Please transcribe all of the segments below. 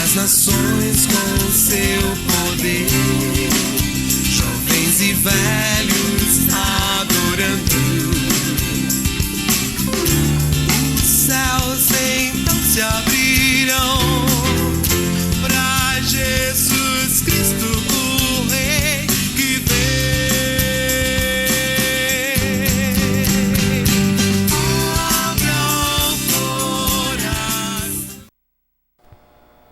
as nações com o seu poder, jovens e velhos adorando. Os céus então se abrirão para Jesus Cristo, o Rei que vem. Abram coração.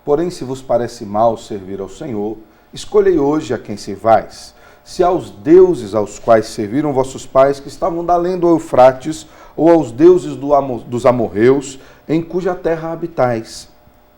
Porém, se vos parece mal servir ao Senhor, escolhei hoje a quem servais. Se aos deuses aos quais serviram vossos pais, que estavam da além do Eufrates, ou aos deuses dos amorreus, em cuja terra habitais.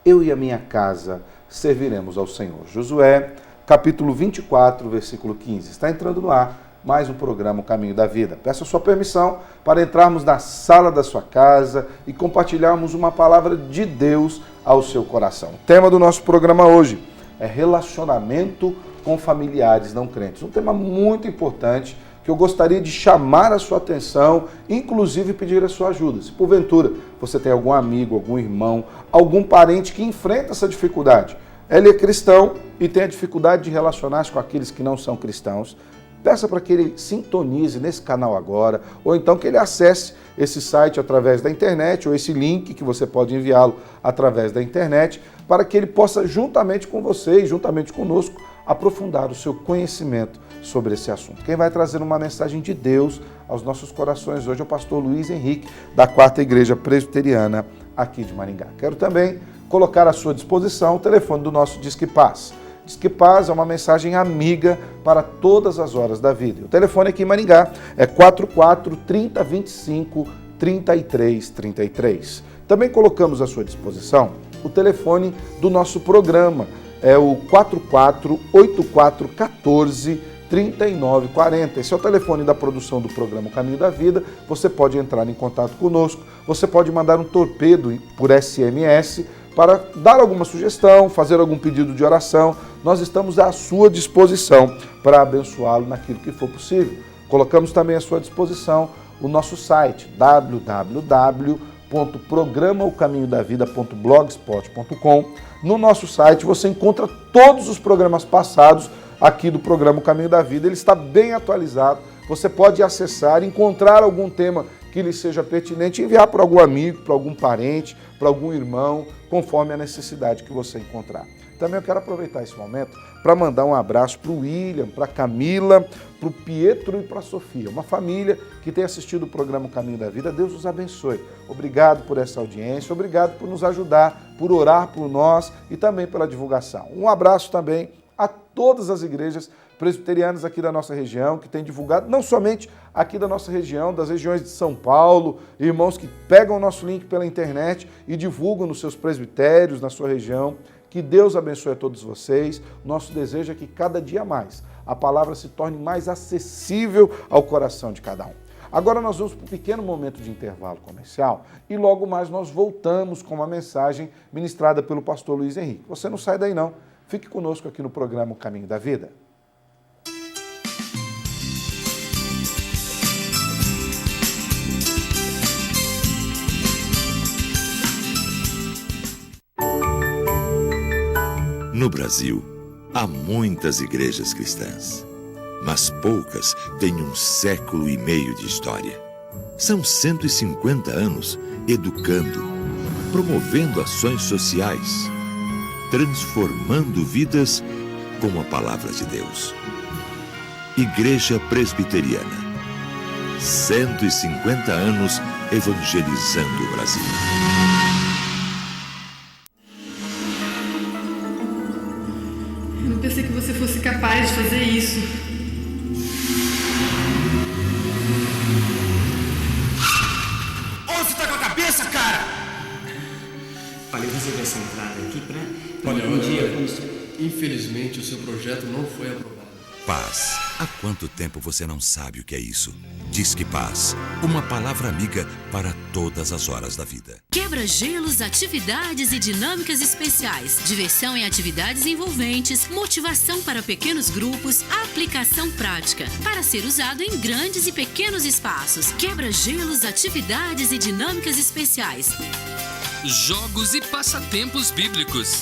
Eu e a minha casa serviremos ao Senhor. Josué, capítulo 24, versículo 15. Está entrando no ar mais um programa O Caminho da Vida. Peço a sua permissão para entrarmos na sala da sua casa e compartilharmos uma palavra de Deus ao seu coração. O tema do nosso programa hoje é relacionamento com familiares não crentes. Um tema muito importante que eu gostaria de chamar a sua atenção, inclusive pedir a sua ajuda. Se porventura você tem algum amigo, algum irmão, algum parente que enfrenta essa dificuldade, ele é cristão e tem a dificuldade de relacionar-se com aqueles que não são cristãos, peça para que ele sintonize nesse canal agora, ou então que ele acesse esse site através da internet, ou esse link que você pode enviá-lo através da internet, para que ele possa, juntamente com você e juntamente conosco, aprofundar o seu conhecimento sobre esse assunto. Quem vai trazer uma mensagem de Deus aos nossos corações hoje é o pastor Luiz Henrique, da 4ª Igreja Presbiteriana aqui de Maringá. Quero também colocar à sua disposição o telefone do nosso Disque Paz. Disque Paz é uma mensagem amiga para todas as horas da vida. O telefone aqui em Maringá é 44 30 25 33 33. Também colocamos à sua disposição o telefone do nosso programa, é o 44-8414-3940. Esse é o telefone da produção do programa O Caminho da Vida. Você pode entrar em contato conosco, você pode mandar um torpedo por SMS para dar alguma sugestão, fazer algum pedido de oração. Nós estamos à sua disposição para abençoá-lo naquilo que for possível. Colocamos também à sua disposição o nosso site, www.programaocaminhodavida.blogspot.com. No nosso site você encontra todos os programas passados aqui do programa O Caminho da Vida. Ele está bem atualizado. Você pode acessar, encontrar algum tema que lhe seja pertinente e enviar para algum amigo, para algum parente, para algum irmão, conforme a necessidade que você encontrar. Também eu quero aproveitar esse momento para mandar um abraço para o William, para a Camila, para o Pietro e para a Sofia, uma família que tem assistido o programa O Caminho da Vida. Deus os abençoe. Obrigado por essa audiência, obrigado por nos ajudar, por orar por nós e também pela divulgação. Um abraço também a todas as igrejas presbiterianas aqui da nossa região, que têm divulgado, não somente aqui da nossa região, das regiões de São Paulo, irmãos que pegam o nosso link pela internet e divulgam nos seus presbitérios, na sua região. Que Deus abençoe a todos vocês. Nosso desejo é que cada dia mais a palavra se torne mais acessível ao coração de cada um. Agora nós vamos para um pequeno momento de intervalo comercial e logo mais nós voltamos com uma mensagem ministrada pelo pastor Luiz Henrique. Você não sai daí não. Fique conosco aqui no programa O Caminho da Vida. No Brasil, há muitas igrejas cristãs, mas poucas têm 1,5 século de história. São 150 anos educando, promovendo ações sociais, transformando vidas com a palavra de Deus. Igreja Presbiteriana, 150 anos evangelizando o Brasil. Eu não pensei que você fosse capaz de fazer isso. Onde você tá com a cabeça, cara? Olha, eu recebi essa entrada aqui pra... Olha, dia. Infelizmente o seu projeto não foi aprovado. Paz. Há quanto tempo você não sabe o que é isso? Disque Paz, uma palavra amiga para todas as horas da vida. Quebra-gelos, atividades e dinâmicas especiais, diversão em atividades envolventes, motivação para pequenos grupos, aplicação prática, para ser usado em grandes e pequenos espaços. Quebra-gelos, atividades e dinâmicas especiais. Jogos e passatempos bíblicos.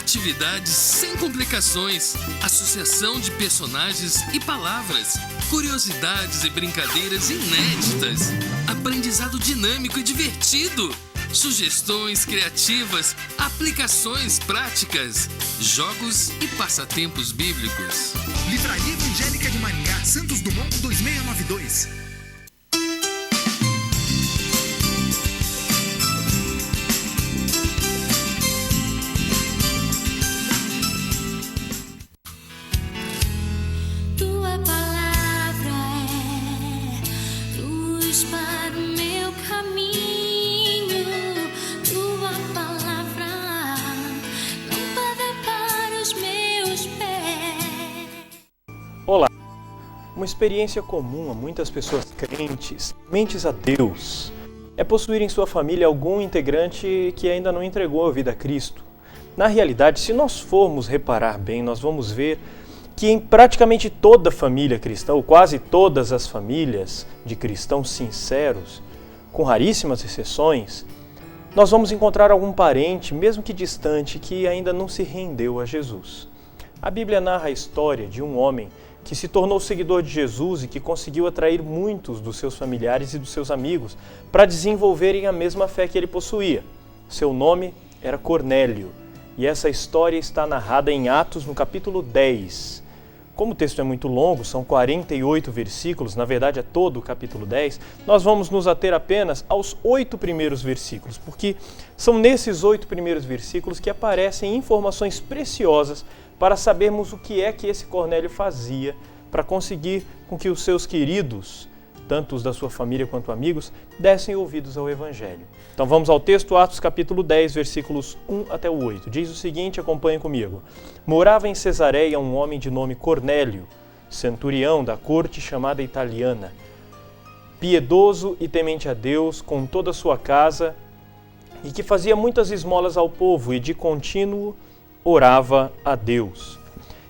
atividades sem complicações, associação de personagens e palavras, curiosidades e brincadeiras inéditas, aprendizado dinâmico e divertido, sugestões criativas, aplicações práticas, jogos e passatempos bíblicos. Livraria Evangélica de Maringá, Santos Dumont 2692. Tua palavra é luz para o meu caminho. Tua palavra, lâmpada para os meus pés. Olá! Uma experiência comum a muitas pessoas crentes, tementes a Deus, é possuir em sua família algum integrante que ainda não entregou a vida a Cristo. Na realidade, se nós formos reparar bem, nós vamos ver que em praticamente toda família cristã, ou quase todas as famílias de cristãos sinceros, com raríssimas exceções, nós vamos encontrar algum parente, mesmo que distante, que ainda não se rendeu a Jesus. A Bíblia narra a história de um homem que se tornou seguidor de Jesus e que conseguiu atrair muitos dos seus familiares e dos seus amigos para desenvolverem a mesma fé que ele possuía. Seu nome era Cornélio, e essa história está narrada em Atos, no capítulo 10. Como o texto é muito longo, são 48 versículos, na verdade é todo o capítulo 10, nós vamos nos ater apenas aos 8 primeiros versículos, porque são nesses 8 primeiros versículos que aparecem informações preciosas para sabermos o que é que esse Cornélio fazia para conseguir com que os seus queridos, tanto os da sua família quanto amigos, dessem ouvidos ao Evangelho. Então vamos ao texto, Atos capítulo 10, versículos 1 até o 8. Diz o seguinte, acompanhem comigo. Morava em Cesareia um homem de nome Cornélio, centurião da corte chamada italiana, piedoso e temente a Deus com toda a sua casa, e que fazia muitas esmolas ao povo e de contínuo orava a Deus.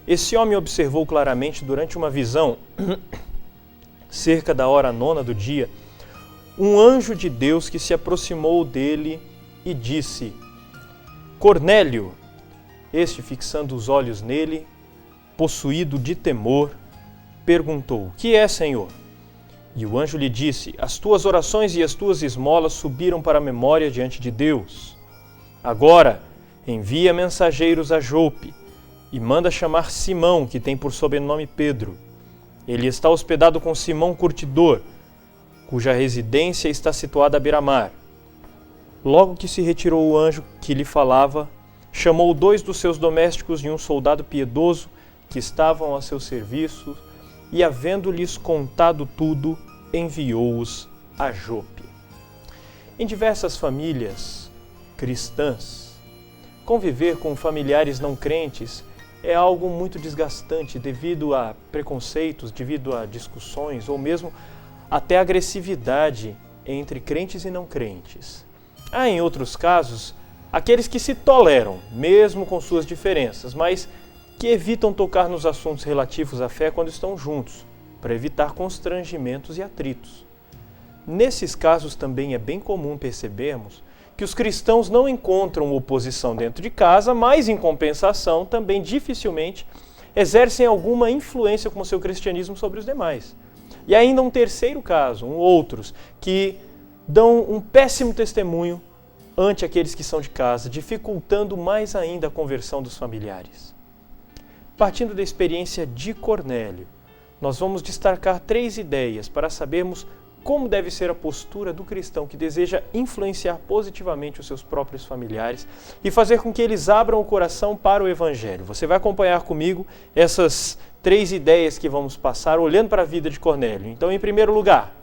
Esse homem observou claramente durante uma visão, cerca da hora 9 do dia, um anjo de Deus que se aproximou dele e disse: Cornélio. Este, fixando os olhos nele, possuído de temor, perguntou: Que é, Senhor? E o anjo lhe disse: As tuas orações e as tuas esmolas subiram para a memória diante de Deus. Agora, envia mensageiros a Jope e manda chamar Simão, que tem por sobrenome Pedro. Ele está hospedado com Simão Curtidor, cuja residência está situada à beira-mar. Logo que se retirou o anjo que lhe falava, chamou 2 dos seus domésticos e um soldado piedoso que estavam a seu serviço e, havendo-lhes contado tudo, enviou-os a Jope. Em diversas famílias cristãs, conviver com familiares não crentes é algo muito desgastante devido a preconceitos, devido a discussões ou mesmo até agressividade entre crentes e não crentes. Há, em outros casos, aqueles que se toleram, mesmo com suas diferenças, mas que evitam tocar nos assuntos relativos à fé quando estão juntos, para evitar constrangimentos e atritos. Nesses casos também é bem comum percebermos que os cristãos não encontram oposição dentro de casa, mas, em compensação, também dificilmente exercem alguma influência com o seu cristianismo sobre os demais. E ainda um terceiro caso, outros, que dão um péssimo testemunho ante aqueles que são de casa, dificultando mais ainda a conversão dos familiares. Partindo da experiência de Cornélio, nós vamos destacar 3 ideias para sabermos como deve ser a postura do cristão que deseja influenciar positivamente os seus próprios familiares e fazer com que eles abram o coração para o Evangelho. Você vai acompanhar comigo essas 3 ideias que vamos passar olhando para a vida de Cornélio. Então, em primeiro lugar,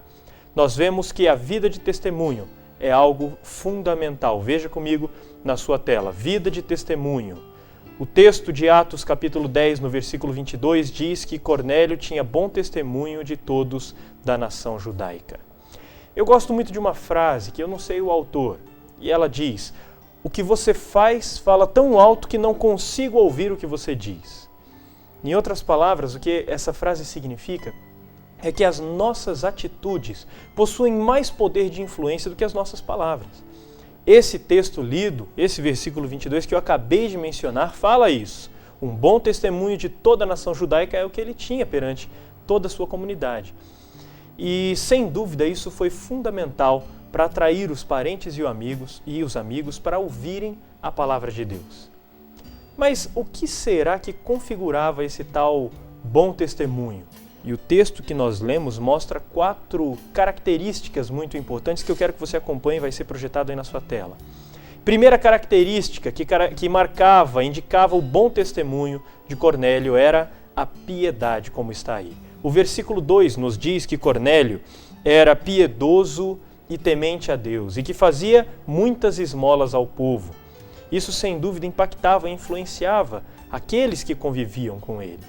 nós vemos que a vida de testemunho é algo fundamental. Veja comigo na sua tela, vida de testemunho. O texto de Atos capítulo 10, no versículo 22, diz que Cornélio tinha bom testemunho de todos da nação judaica. Eu gosto muito de uma frase que eu não sei o autor, e ela diz: o que você faz fala tão alto que não consigo ouvir o que você diz. Em outras palavras, o que essa frase significa é que as nossas atitudes possuem mais poder de influência do que as nossas palavras. esse texto lido, esse versículo 22 que eu acabei de mencionar, fala isso. Um bom testemunho de toda a nação judaica é o que ele tinha perante toda a sua comunidade. E, sem dúvida, isso foi fundamental para atrair os parentes e os amigos para ouvirem a palavra de Deus. Mas o que será que configurava esse tal bom testemunho? E o texto que nós lemos mostra 4 características muito importantes que eu quero que você acompanhe, vai ser projetado aí na sua tela. Primeira característica que marcava, indicava o bom testemunho de Cornélio era a piedade, como está aí. O versículo 2 nos diz que Cornélio era piedoso e temente a Deus e que fazia muitas esmolas ao povo. Isso, sem dúvida, impactava e influenciava aqueles que conviviam com ele.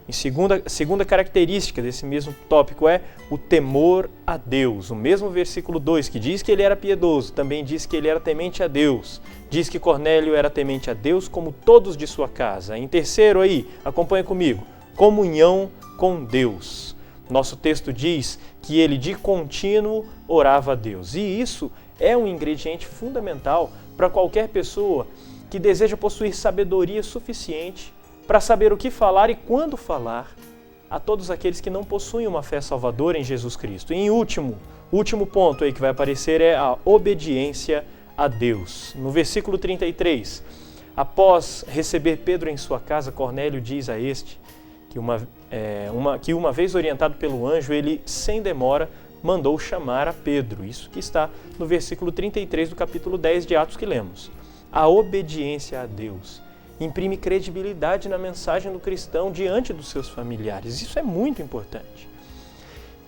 E segunda característica desse mesmo tópico é o temor a Deus. O mesmo versículo 2, que diz que ele era piedoso, também diz que ele era temente a Deus. Diz que Cornélio era temente a Deus como todos de sua casa. Em terceiro aí, acompanha comigo, comunhão com Deus. Nosso texto diz que ele de contínuo orava a Deus. E isso é um ingrediente fundamental para qualquer pessoa que deseja possuir sabedoria suficiente para saber o que falar e quando falar a todos aqueles que não possuem uma fé salvadora em Jesus Cristo. E em último ponto aí que vai aparecer é a obediência a Deus. No versículo 33, após receber Pedro em sua casa, Cornélio diz a este que uma vez orientado pelo anjo, ele sem demora mandou chamar a Pedro. Isso que está no versículo 33 do capítulo 10 de Atos que lemos. A obediência a Deus imprime credibilidade na mensagem do cristão diante dos seus familiares. Isso é muito importante.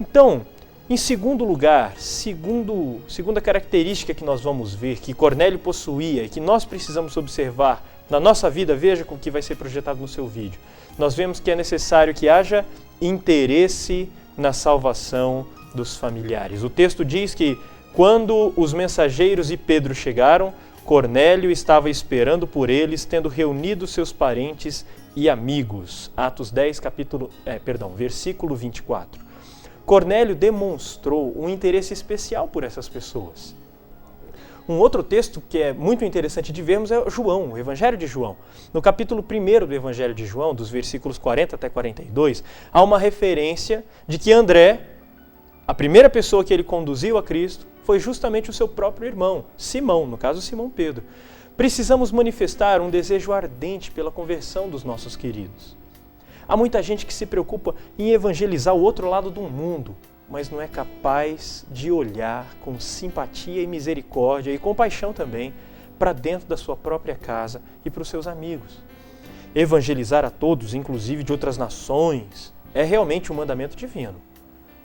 Então, em segundo lugar, segunda característica que nós vamos ver, que Cornélio possuía e que nós precisamos observar na nossa vida, veja com o que vai ser projetado no seu vídeo. Nós vemos que é necessário que haja interesse na salvação dos familiares. O texto diz que quando os mensageiros e Pedro chegaram, Cornélio estava esperando por eles, tendo reunido seus parentes e amigos. Atos 10, versículo 24. Cornélio demonstrou um interesse especial por essas pessoas. Um outro texto que é muito interessante de vermos é João, o Evangelho de João. No capítulo 1 do Evangelho de João, dos versículos 40 até 42, há uma referência de que André, a primeira pessoa que ele conduziu a Cristo, foi justamente o seu próprio irmão, Simão, no caso Simão Pedro. Precisamos manifestar um desejo ardente pela conversão dos nossos queridos. Há muita gente que se preocupa em evangelizar o outro lado do mundo, mas não é capaz de olhar com simpatia e misericórdia e compaixão também para dentro da sua própria casa e para os seus amigos. Evangelizar a todos, inclusive de outras nações, é realmente um mandamento divino.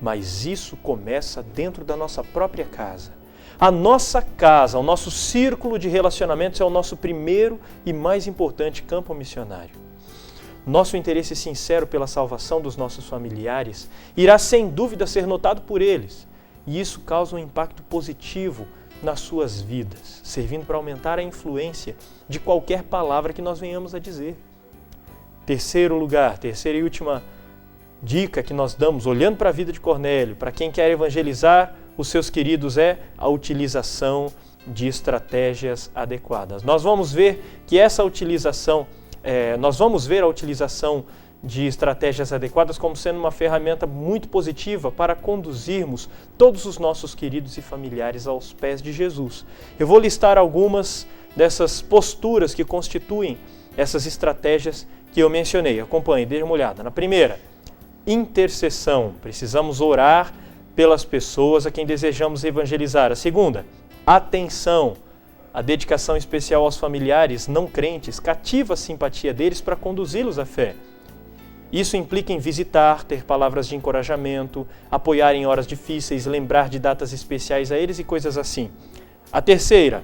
Mas isso começa dentro da nossa própria casa. A nossa casa, o nosso círculo de relacionamentos é o nosso primeiro e mais importante campo missionário. Nosso interesse sincero pela salvação dos nossos familiares irá sem dúvida ser notado por eles. E isso causa um impacto positivo nas suas vidas, servindo para aumentar a influência de qualquer palavra que nós venhamos a dizer. Terceira e última dica que nós damos, olhando para a vida de Cornélio, para quem quer evangelizar os seus queridos, é a utilização de estratégias adequadas. Nós vamos ver a utilização de estratégias adequadas como sendo uma ferramenta muito positiva para conduzirmos todos os nossos queridos e familiares aos pés de Jesus. Eu vou listar algumas dessas posturas que constituem essas estratégias que eu mencionei. Acompanhe, dê uma olhada. Na primeira, intercessão. Precisamos orar pelas pessoas a quem desejamos evangelizar. A segunda, atenção. A dedicação especial aos familiares não crentes cativa a simpatia deles para conduzi-los à fé. Isso implica em visitar, ter palavras de encorajamento, apoiar em horas difíceis, lembrar de datas especiais a eles e coisas assim. A terceira,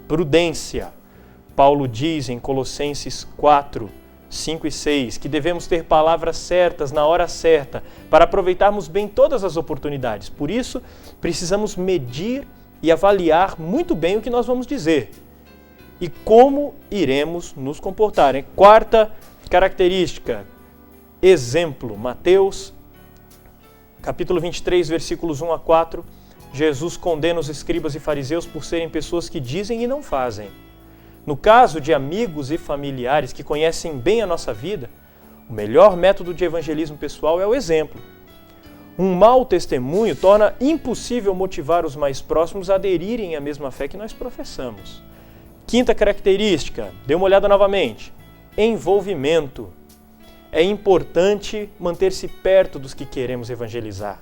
prudência. Paulo diz em Colossenses 4, 5 e 6, que devemos ter palavras certas na hora certa para aproveitarmos bem todas as oportunidades. Por isso, precisamos medir e avaliar muito bem o que nós vamos dizer e como iremos nos comportar. Quarta característica, exemplo. Mateus, capítulo 23, versículos 1 a 4, Jesus condena os escribas e fariseus por serem pessoas que dizem e não fazem. No caso de amigos e familiares que conhecem bem a nossa vida, o melhor método de evangelismo pessoal é o exemplo. Um mau testemunho torna impossível motivar os mais próximos a aderirem à mesma fé que nós professamos. Quinta característica, dê uma olhada novamente, envolvimento. É importante manter-se perto dos que queremos evangelizar,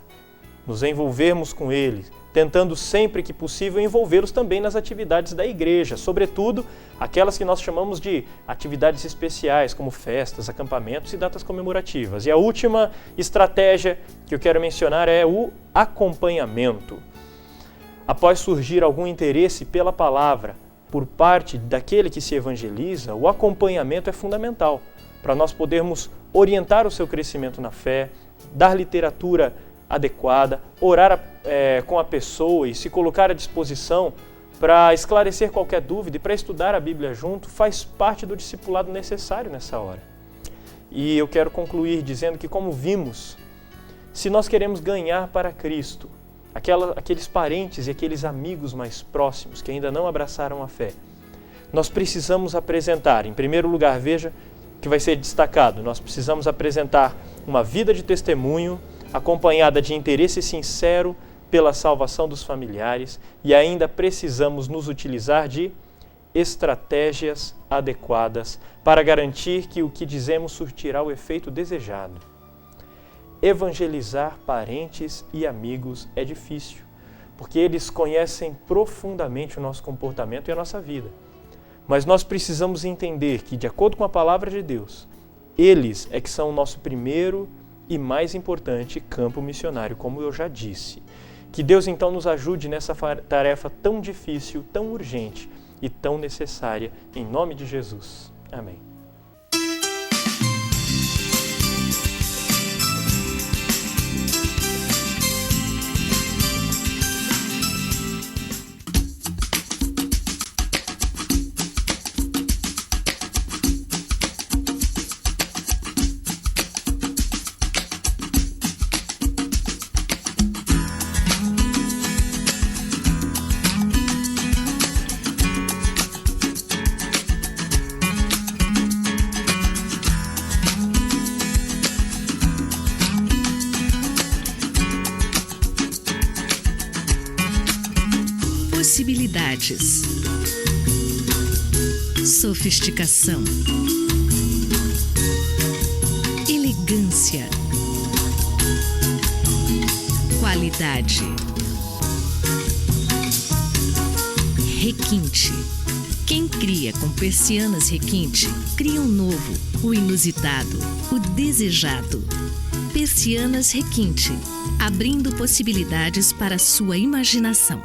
nos envolvermos com eles, tentando sempre que possível envolvê-los também nas atividades da igreja, sobretudo aquelas que nós chamamos de atividades especiais, como festas, acampamentos e datas comemorativas. E a última estratégia que eu quero mencionar é o acompanhamento. Após surgir algum interesse pela palavra por parte daquele que se evangeliza, o acompanhamento é fundamental para nós podermos orientar o seu crescimento na fé, dar literatura adequada, orar com a pessoa e se colocar à disposição para esclarecer qualquer dúvida e para estudar a Bíblia junto, faz parte do discipulado necessário nessa hora. E eu quero concluir dizendo que, como vimos, se nós queremos ganhar para Cristo aqueles parentes e aqueles amigos mais próximos que ainda não abraçaram a fé, nós precisamos apresentar, em primeiro lugar, veja que vai ser destacado, nós precisamos apresentar uma vida de testemunho acompanhada de interesse sincero pela salvação dos familiares e ainda precisamos nos utilizar de estratégias adequadas para garantir que o que dizemos surtirá o efeito desejado. Evangelizar parentes e amigos é difícil, porque eles conhecem profundamente o nosso comportamento e a nossa vida. Mas nós precisamos entender que, de acordo com a palavra de Deus, eles é que são o nosso primeiro e mais importante campo missionário, como eu já disse. Que Deus então nos ajude nessa tarefa tão difícil, tão urgente e tão necessária, em nome de Jesus. Amém. Possibilidades, sofisticação, elegância, qualidade, requinte. Quem cria com persianas requinte, cria um novo, o inusitado, o desejado. Persianas requinte, abrindo possibilidades para a sua imaginação.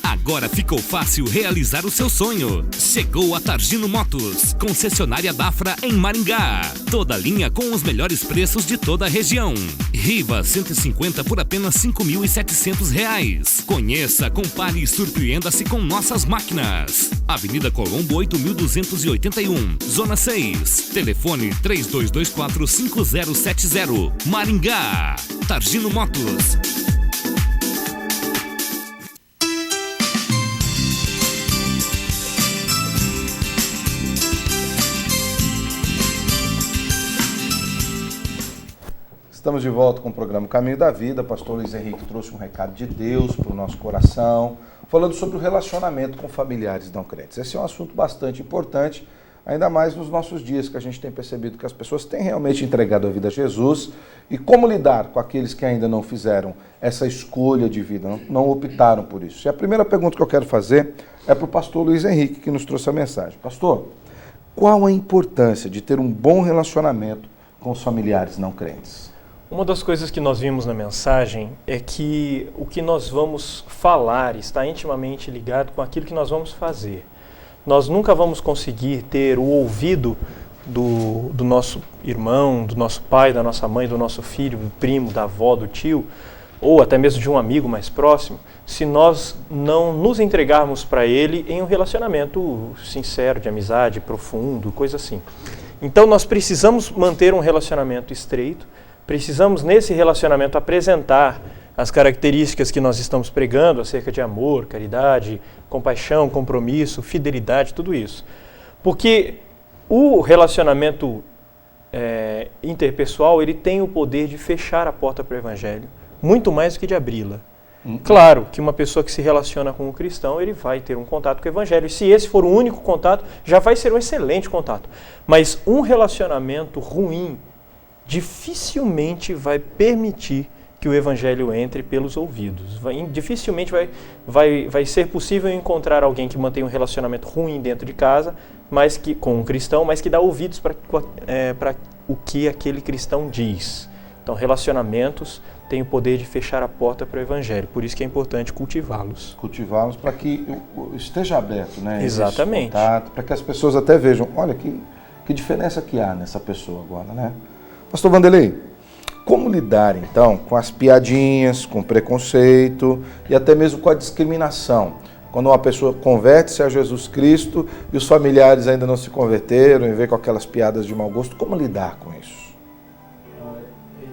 Agora ficou fácil realizar o seu sonho. Chegou a Targino Motos, concessionária Dafra em Maringá. Toda linha com os melhores preços de toda a região. Riva 150 por apenas R$ 5.700. Conheça, compare e surpreenda-se com nossas máquinas. Avenida Colombo 8.281, Zona 6. Telefone 3224-5070. Maringá. Targino Motos. Estamos de volta com o programa Caminho da Vida. Pastor Luiz Henrique trouxe um recado de Deus para o nosso coração, falando sobre o relacionamento com familiares não crentes. Esse é um assunto bastante importante, ainda mais nos nossos dias, que a gente tem percebido que as pessoas têm realmente entregado a vida a Jesus, e como lidar com aqueles que ainda não fizeram essa escolha de vida, não optaram por isso. E a primeira pergunta que eu quero fazer é para o pastor Luiz Henrique, que nos trouxe a mensagem. Pastor, qual a importância de ter um bom relacionamento com os familiares não crentes? Uma das coisas que nós vimos na mensagem é que o que nós vamos falar está intimamente ligado com aquilo que nós vamos fazer. Nós nunca vamos conseguir ter o ouvido do nosso irmão, do nosso pai, da nossa mãe, do nosso filho, do primo, da avó, do tio, ou até mesmo de um amigo mais próximo, se nós não nos entregarmos para ele em um relacionamento sincero, de amizade, profundo, coisa assim. Então nós precisamos manter um relacionamento estreito. Precisamos, nesse relacionamento, apresentar as características que nós estamos pregando acerca de amor, caridade, compaixão, compromisso, fidelidade, tudo isso. Porque o relacionamento interpessoal, ele tem o poder de fechar a porta para o Evangelho, muito mais do que de abri-la. Claro que uma pessoa que se relaciona com um cristão, ele vai ter um contato com o Evangelho. E se esse for o único contato, já vai ser um excelente contato. Mas um relacionamento ruim dificilmente vai permitir que o Evangelho entre pelos ouvidos. Dificilmente vai ser possível encontrar alguém que mantém um relacionamento ruim dentro de casa, mas que, com um cristão, mas que dá ouvidos para o que aquele cristão diz. Então, relacionamentos têm o poder de fechar a porta para o Evangelho. Por isso que é importante cultivá-los. Cultivá-los para que esteja aberto, né? Exatamente. Para que as pessoas até vejam, olha que diferença que há nessa pessoa agora, né? Pastor Vanderlei, como lidar então com as piadinhas, com o preconceito e até mesmo com a discriminação? Quando uma pessoa converte-se a Jesus Cristo e os familiares ainda não se converteram e vê com aquelas piadas de mau gosto, como lidar com isso?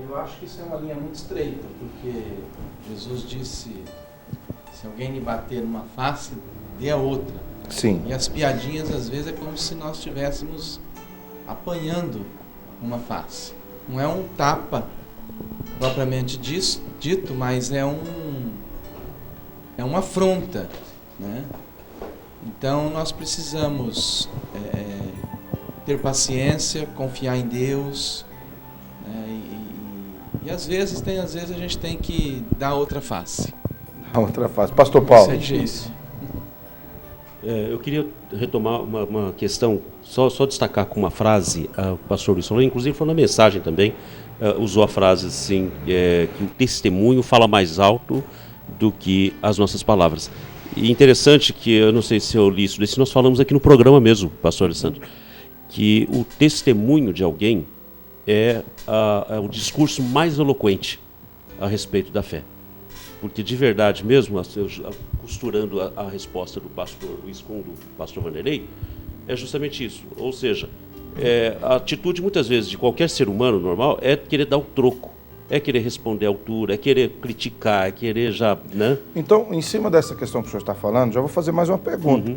Eu acho que isso é uma linha muito estreita, porque Jesus disse, se alguém lhe bater numa face, dê a outra. Sim. E as piadinhas, às vezes, é como se nós estivéssemos apanhando uma face. Não é um tapa propriamente dito, mas é uma afronta, né? Então, nós precisamos ter paciência, confiar em Deus, né? E às vezes a gente tem que dar outra face. A outra face. Pastor Paulo. Isso é difícil. Eu queria retomar uma questão, só destacar com uma frase, o pastor Luiz falou, inclusive falou na mensagem também, usou a frase assim, que o testemunho fala mais alto do que as nossas palavras. E interessante que, eu não sei se eu li isso, nós falamos aqui no programa mesmo, pastor Alessandro, que o testemunho de alguém é o discurso mais eloquente a respeito da fé. Porque de verdade mesmo, costurando a resposta do pastor Luiz com do pastor Vanderlei, é justamente isso. Ou seja, a atitude muitas vezes de qualquer ser humano normal é querer dar o troco, é querer responder à altura, é querer criticar, é querer já, né? Então, em cima dessa questão que o senhor está falando, já vou fazer mais uma pergunta.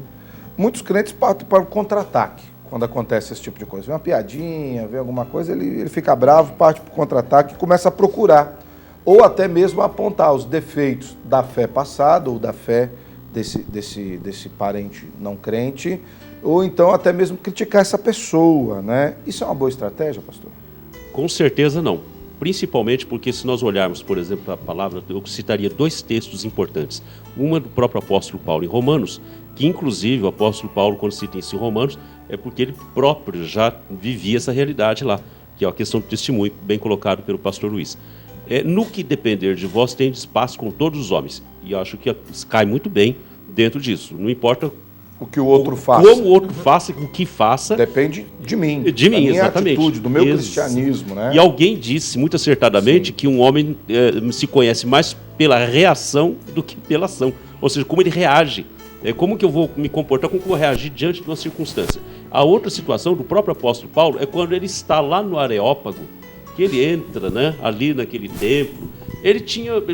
Muitos crentes partem para o contra-ataque quando acontece esse tipo de coisa. Vê uma piadinha, vê alguma coisa, ele fica bravo, parte para o contra-ataque e começa a procurar. Ou até mesmo apontar os defeitos da fé passada ou da fé desse parente não crente, ou então até mesmo criticar essa pessoa, né? Isso é uma boa estratégia, pastor? Com certeza não. Principalmente porque se nós olharmos, por exemplo, a palavra, eu citaria 2 textos importantes. Uma do próprio apóstolo Paulo em Romanos, que inclusive o apóstolo Paulo, quando cita isso em Romanos, é porque ele próprio já vivia essa realidade lá, que é a questão do testemunho, bem colocado pelo pastor Luiz. No que depender de vós, tendes paz com todos os homens. E eu acho que cai muito bem dentro disso. Não importa o que o outro faça. Como o outro faça, o que faça. Depende de mim. De mim, exatamente. Atitude, do meu cristianismo, né? E alguém disse, muito acertadamente, que um homem se conhece mais pela reação do que pela ação. Ou seja, como ele reage. Como que eu vou me comportar, como que eu vou reagir diante de uma circunstância. A outra situação do próprio apóstolo Paulo é quando ele está lá no Areópago, que ele entra, né, ali naquele templo, ele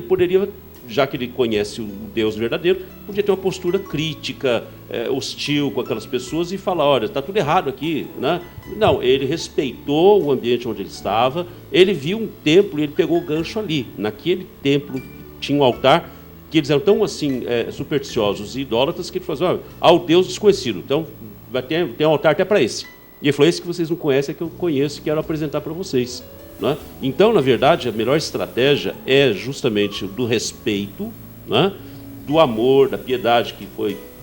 poderia, já que ele conhece o Deus verdadeiro, podia ter uma postura crítica, hostil com aquelas pessoas e falar, olha, está tudo errado aqui, né? Não, ele respeitou o ambiente onde ele estava, ele viu um templo e ele pegou o gancho ali. Naquele templo tinha um altar que eles eram tão assim supersticiosos e idólatras que ele falou, olha, ao Deus desconhecido, então tem um altar até para esse. E ele falou, esse que vocês não conhecem é que eu conheço e quero apresentar para vocês. Né? Então, na verdade, a melhor estratégia é justamente do respeito, né? Do amor, da piedade, que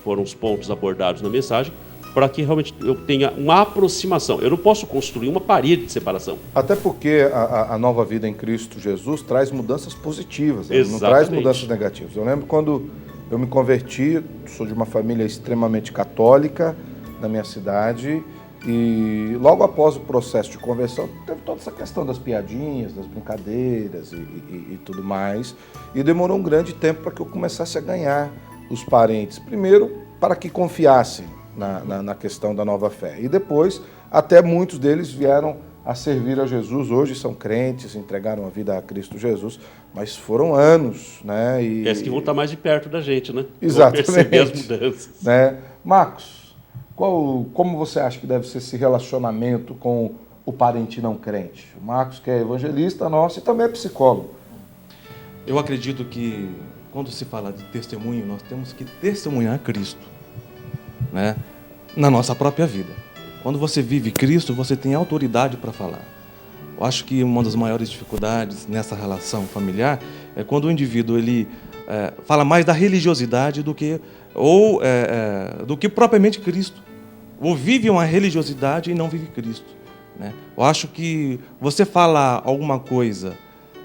foram os pontos abordados na mensagem, para que realmente eu tenha uma aproximação. Eu não posso construir uma parede de separação. Até porque a nova vida em Cristo Jesus traz mudanças positivas, né? Não traz mudanças negativas. Eu lembro quando eu me converti, sou de uma família extremamente católica na minha cidade, e logo após o processo de conversão, teve toda essa questão das piadinhas, das brincadeiras e tudo mais. E demorou um grande tempo para que eu começasse a ganhar os parentes. Primeiro, para que confiassem na questão da nova fé. E depois, até muitos deles vieram a servir a Jesus. Hoje são crentes, entregaram a vida a Cristo Jesus, mas foram anos, né? E... Parece que vão estar mais de perto da gente, né? Exatamente. Vão perceber as mudanças. Né? Marcos, como você acha que deve ser esse relacionamento com o parente não crente? O Marcos, que é evangelista nosso e também é psicólogo. Eu acredito que quando se fala de testemunho, nós temos que testemunhar Cristo, né? Na nossa própria vida. Quando você vive Cristo, você tem autoridade para falar. Eu acho que uma das maiores dificuldades nessa relação familiar é quando o indivíduo ele fala mais da religiosidade do que propriamente Cristo. Ou vive uma religiosidade e não vive Cristo, né? Eu acho que você falar alguma coisa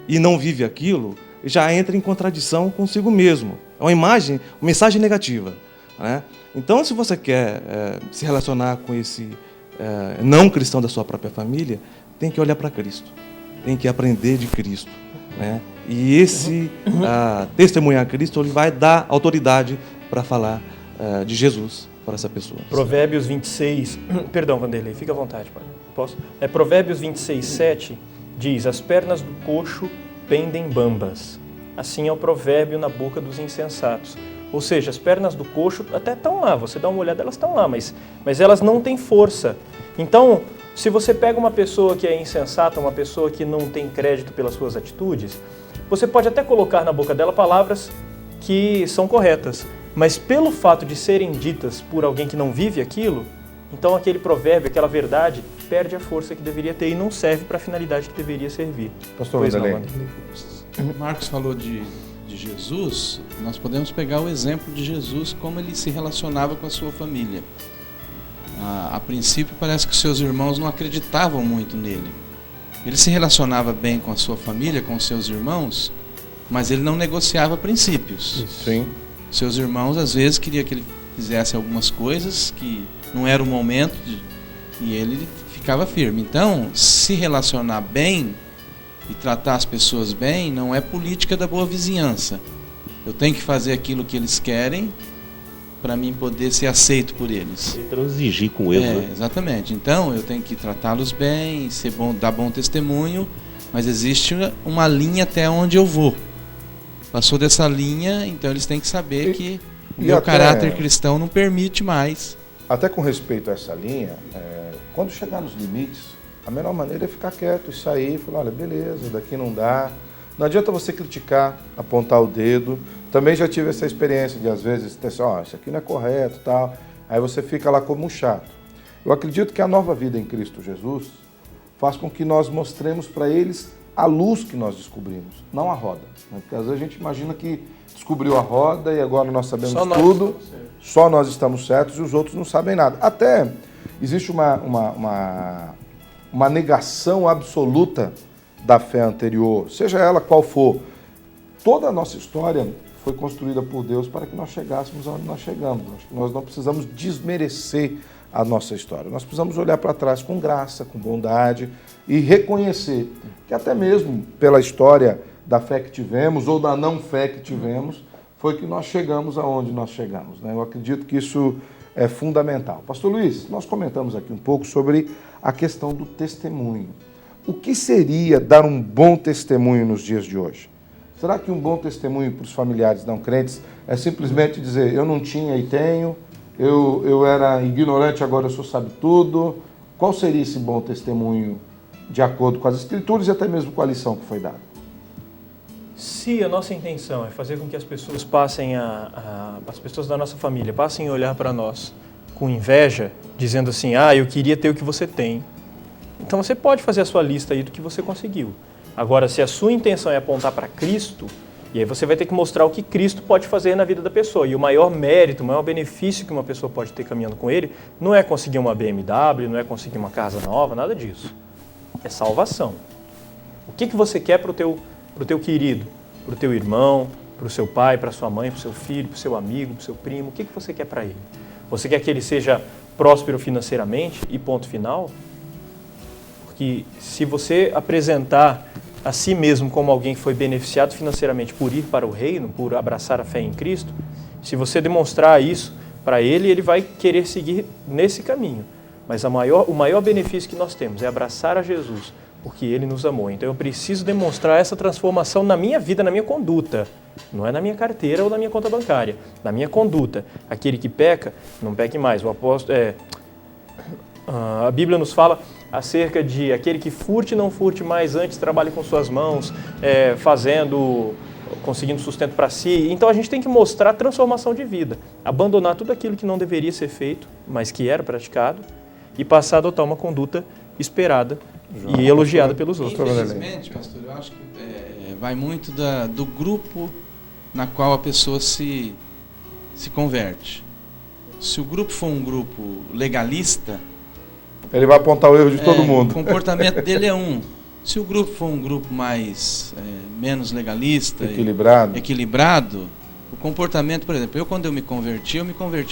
e não vive aquilo, já entra em contradição consigo mesmo. É uma mensagem negativa, né? Então, se você quer se relacionar com esse não cristão da sua própria família, tem que olhar para Cristo, tem que aprender de Cristo, né? E esse testemunhar Cristo, ele vai dar autoridade para falar de Jesus para essa pessoa. Provérbios 26, perdão, Vanderlei, fica à vontade, pai. Posso? Provérbios 26:7 diz: as pernas do coxo pendem bambas, assim é o provérbio na boca dos insensatos. Ou seja, as pernas do coxo até estão lá, você dá uma olhada, elas estão lá, mas elas não têm força. Então, se você pega uma pessoa que é insensata, uma pessoa que não tem crédito pelas suas atitudes, você pode até colocar na boca dela palavras que são corretas, mas pelo fato de serem ditas por alguém que não vive aquilo, então aquele provérbio, aquela verdade, perde a força que deveria ter e não serve para a finalidade que deveria servir. Pastor Vanderlei. Marcos falou de Jesus, nós podemos pegar o exemplo de Jesus, como ele se relacionava com a sua família. A princípio parece que seus irmãos não acreditavam muito nele. Ele se relacionava bem com a sua família, com os seus irmãos, mas ele não negociava princípios. Sim. Seus irmãos às vezes queriam que ele fizesse algumas coisas que não era o momento e ele ficava firme. Então, se relacionar bem e tratar as pessoas bem não é política da boa vizinhança. Eu tenho que fazer aquilo que eles querem para mim poder ser aceito por eles. E transigir com eles, né? Exatamente. Então eu tenho que tratá-los bem, ser bom, dar bom testemunho, mas existe uma linha até onde eu vou. Passou dessa linha, então eles têm que saber que o meu caráter cristão não permite mais. Até com respeito a essa linha, quando chegar nos limites, a melhor maneira é ficar quieto e sair e falar, olha, beleza, daqui não dá. Não adianta você criticar, apontar o dedo. Também já tive essa experiência de, às vezes, ter assim, isso aqui não é correto, tal. Aí você fica lá como um chato. Eu acredito que a nova vida em Cristo Jesus faz com que nós mostremos para eles a luz que nós descobrimos, não a roda. Né? Porque às vezes a gente imagina que descobriu a roda e agora nós sabemos tudo, só nós estamos certos e os outros não sabem nada. Até existe uma negação absoluta da fé anterior, seja ela qual for. Toda a nossa história foi construída por Deus para que nós chegássemos aonde nós chegamos. Acho que nós não precisamos desmerecer a nossa história. Nós precisamos olhar para trás com graça, com bondade e reconhecer que até mesmo pela história da fé que tivemos ou da não fé que tivemos, foi que nós chegamos aonde nós chegamos, né? Eu acredito que isso é fundamental. Pastor Luiz, nós comentamos aqui um pouco sobre a questão do testemunho. O que seria dar um bom testemunho nos dias de hoje? Será que um bom testemunho para os familiares não crentes é simplesmente dizer, eu não tinha e tenho, eu era ignorante, agora eu sou sabe tudo? Qual seria esse bom testemunho de acordo com as Escrituras e até mesmo com a lição que foi dada? Se a nossa intenção é fazer com que as pessoas passem as pessoas da nossa família passem a olhar para nós com inveja, dizendo assim, eu queria ter o que você tem, então você pode fazer a sua lista aí do que você conseguiu. Agora, se a sua intenção é apontar para Cristo, e aí você vai ter que mostrar o que Cristo pode fazer na vida da pessoa. E o maior mérito, o maior benefício que uma pessoa pode ter caminhando com Ele, não é conseguir uma BMW, não é conseguir uma casa nova, nada disso. É salvação. O que você quer para o teu querido, para o teu irmão, para o seu pai, para a sua mãe, para o seu filho, para o seu amigo, para o seu primo? O que você quer para ele? Você quer que ele seja próspero financeiramente e ponto final? Porque se você apresentar a si mesmo como alguém que foi beneficiado financeiramente por ir para o reino, por abraçar a fé em Cristo, se você demonstrar isso para ele, ele vai querer seguir nesse caminho. Mas o maior benefício que nós temos é abraçar a Jesus, porque Ele nos amou. Então eu preciso demonstrar essa transformação na minha vida, na minha conduta. Não é na minha carteira ou na minha conta bancária, na minha conduta. Aquele que peca, não peque mais. O apóstolo, a Bíblia nos fala acerca de aquele que furte, não furte mais, antes trabalhe com suas mãos, conseguindo sustento para si. Então a gente tem que mostrar transformação de vida, abandonar tudo aquilo que não deveria ser feito, mas que era praticado, e passar a adotar uma conduta esperada e elogiada pelos outros. Infelizmente, pastor, eu acho que vai muito do grupo na qual a pessoa se converte. Se o grupo for um grupo legalista, ele vai apontar o erro de todo mundo. O comportamento dele é um. Se o grupo for um grupo mais menos legalista, equilibrado, o comportamento, por exemplo, quando eu me converti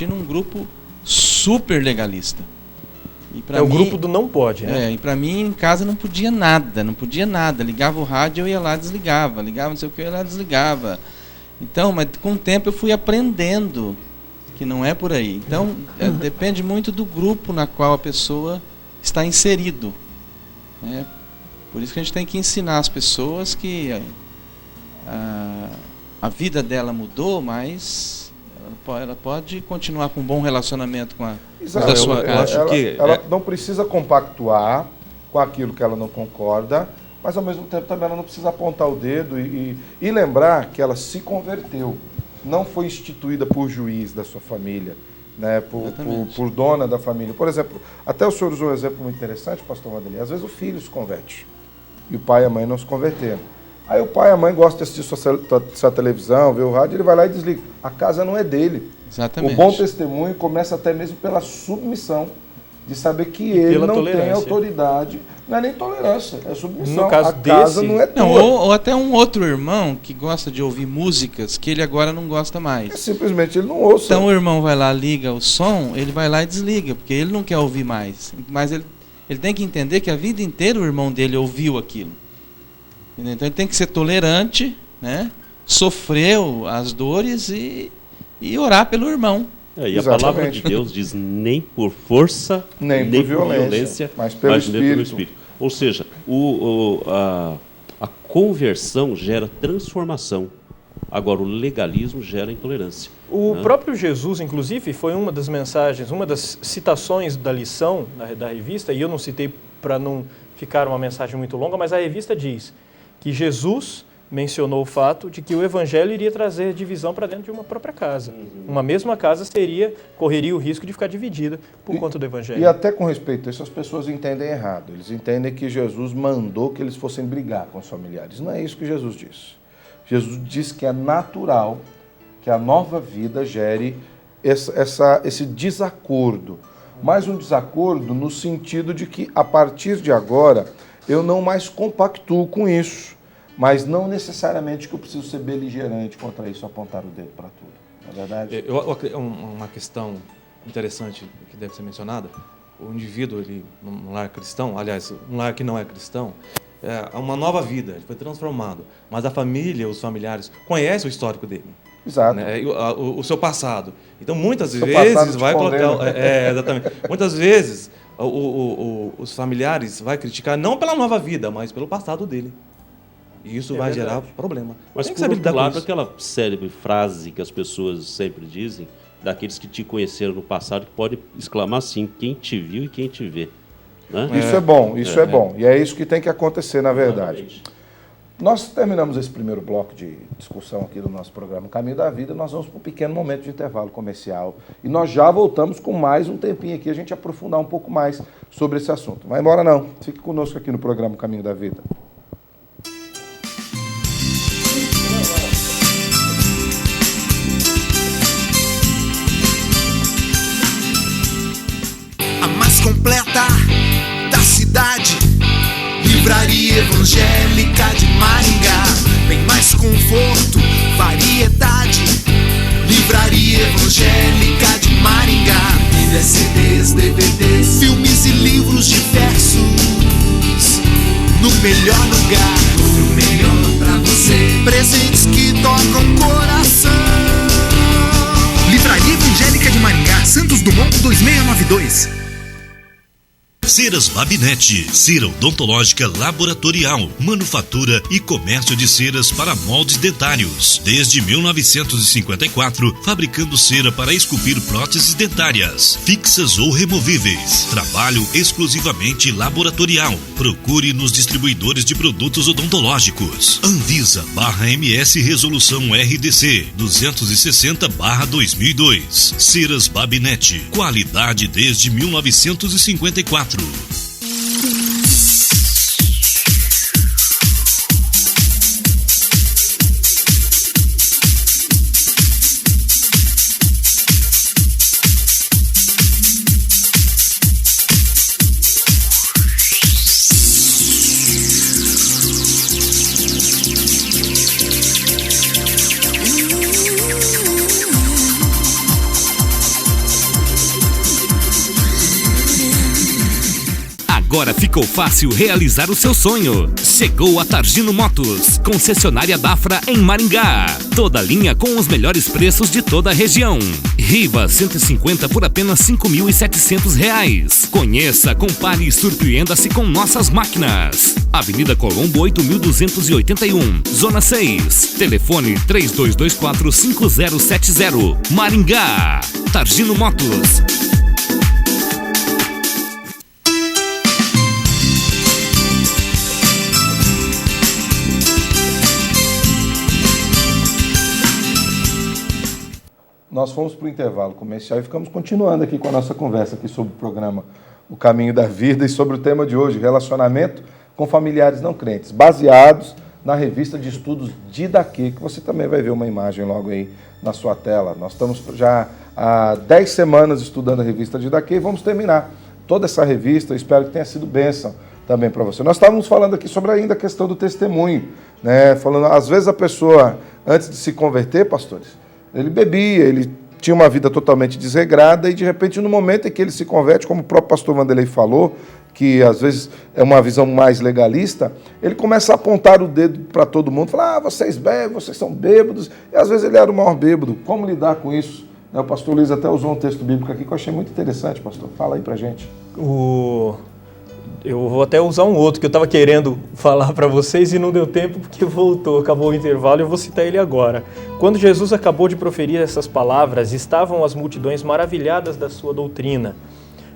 num grupo super legalista. O grupo do não pode, né? E para mim, em casa não podia nada. Ligava o rádio, eu ia lá, desligava. Ligava não sei o que, eu ia lá, desligava. Então, mas com o tempo eu fui aprendendo que não é por aí. Então, depende muito do grupo na qual a pessoa está inserido. Por isso que a gente tem que ensinar as pessoas que a vida dela mudou, mas ela pode continuar com um bom relacionamento com a sua casa. Ela não precisa compactuar com aquilo que ela não concorda, mas ao mesmo tempo também ela não precisa apontar o dedo e lembrar que ela se converteu. Não foi instituída por juiz da sua família, né, por dona da família. Por exemplo, até o senhor usou um exemplo muito interessante, pastor Wanderley. Às vezes o filho se converte e o pai e a mãe não se converteram. Aí o pai e a mãe gostam de assistir sua televisão, ver o rádio, ele vai lá e desliga. A casa não é dele. Exatamente. O bom testemunho começa até mesmo pela submissão, de saber que ele não tem autoridade. Não é nem tolerância, é submissão. No caso a casa não é tua. Ou até um outro irmão que gosta de ouvir músicas que ele agora não gosta mais. Simplesmente ele não ouça. Então o irmão vai lá, liga o som, ele vai lá e desliga, porque ele não quer ouvir mais. Mas ele tem que entender que a vida inteira o irmão dele ouviu aquilo. Então ele tem que ser tolerante, né? Sofreu as dores e orar pelo irmão. E a palavra de Deus diz nem por força, nem por violência, mas pelo Espírito. Ou seja, a conversão gera transformação. Agora, o legalismo gera intolerância. O próprio Jesus, inclusive, foi uma das mensagens, uma das citações da lição da revista, e eu não citei para não ficar uma mensagem muito longa, mas a revista diz que Jesus mencionou o fato de que o evangelho iria trazer divisão para dentro de uma própria casa. Uma mesma casa correria o risco de ficar dividida por conta do evangelho. E até com respeito a isso, as pessoas entendem errado. Eles entendem que Jesus mandou que eles fossem brigar com os familiares. Não é isso que Jesus disse. Jesus disse que é natural que a nova vida gere esse desacordo. Mas um desacordo no sentido de que, a partir de agora, eu não mais compactuo com isso. Mas não necessariamente que eu preciso ser beligerante contra isso, apontar o dedo para tudo. Não é verdade? Uma questão interessante que deve ser mencionada, o indivíduo, ele, num lar cristão, aliás, um lar que não é cristão, é uma nova vida, ele foi transformado. Mas a família, os familiares, conhecem o histórico dele. Exato. Né? O seu passado. Então, muitas vezes vai colocar... exatamente. Muitas vezes, os familiares vão criticar não pela nova vida, mas pelo passado dele. E isso vai gerar problema. Mas, por outro lado, aquela célebre frase que as pessoas sempre dizem, daqueles que te conheceram no passado, que pode exclamar assim, quem te viu e quem te vê. Né? Isso é bom, isso é bom. E é isso que tem que acontecer, na verdade. Exatamente. Nós terminamos esse primeiro bloco de discussão aqui do nosso programa Caminho da Vida. Nós vamos para um pequeno momento de intervalo comercial. E nós já voltamos com mais um tempinho aqui, a gente aprofundar um pouco mais sobre esse assunto. Vai embora não, fique conosco aqui no programa Caminho da Vida. Completa da cidade, Livraria Evangélica de Maringá. Tem mais conforto, variedade, Livraria Evangélica de Maringá. Bíblias, CDs, DVDs, filmes e livros diversos, no melhor lugar, tudo melhor pra você. Presentes que tocam coração. Livraria Evangélica de Maringá, Santos Dumont 2692. Ceras Babinete, cera odontológica laboratorial, manufatura e comércio de ceras para moldes dentários. Desde 1954, fabricando cera para esculpir próteses dentárias, fixas ou removíveis. Trabalho exclusivamente laboratorial. Procure nos distribuidores de produtos odontológicos. Anvisa/MS Resolução RDC 260/2002. Ceras Babinete, qualidade desde 1954. Agora ficou fácil realizar o seu sonho. Chegou a Targino Motos, concessionária Dafra em Maringá. Toda linha com os melhores preços de toda a região. Riva 150 por apenas R$ 5.700. Conheça, compare e surpreenda-se com nossas máquinas. Avenida Colombo 8.281, Zona 6. Telefone 3224-5070. Maringá. Targino Motos. Nós fomos para o intervalo comercial e ficamos continuando aqui com a nossa conversa aqui sobre o programa O Caminho da Vida e sobre o tema de hoje, relacionamento com familiares não crentes, baseados na revista de estudos Didaquê, que você também vai ver uma imagem logo aí na sua tela. Nós estamos já há 10 semanas estudando a revista Didaquê e vamos terminar toda essa revista. Eu espero que tenha sido bênção também para você. Nós estávamos falando aqui sobre ainda a questão do testemunho, né? Falando, às vezes a pessoa, antes de se converter, pastores, ele bebia, ele tinha uma vida totalmente desregrada e, de repente, no momento em que ele se converte, como o próprio pastor Vanderlei falou, que às vezes é uma visão mais legalista, ele começa a apontar o dedo para todo mundo, falar, vocês bebem, vocês são bêbados, e às vezes ele era o maior bêbado. Como lidar com isso? O pastor Luiz até usou um texto bíblico aqui que eu achei muito interessante, pastor. Fala aí pra gente. Eu vou até usar um outro que eu estava querendo falar para vocês e não deu tempo porque acabou o intervalo e eu vou citar ele agora. Quando Jesus acabou de proferir essas palavras, estavam as multidões maravilhadas da sua doutrina,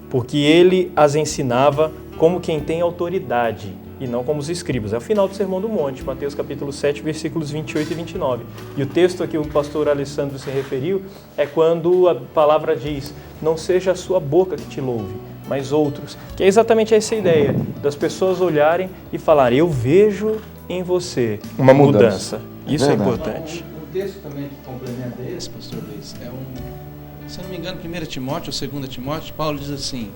porque ele as ensinava como quem tem autoridade e não como os escribas. É o final do Sermão do Monte, Mateus capítulo 7, versículos 28 e 29. E o texto a que o pastor Alessandro se referiu é quando a palavra diz, não seja a sua boca que te louve, mas outros, que é exatamente essa ideia, das pessoas olharem e falarem, eu vejo em você uma mudança. Isso é importante. Um texto também que complementa esse, pastor Luiz, se eu não me engano, 1 Timóteo ou 2 Timóteo, Paulo diz assim,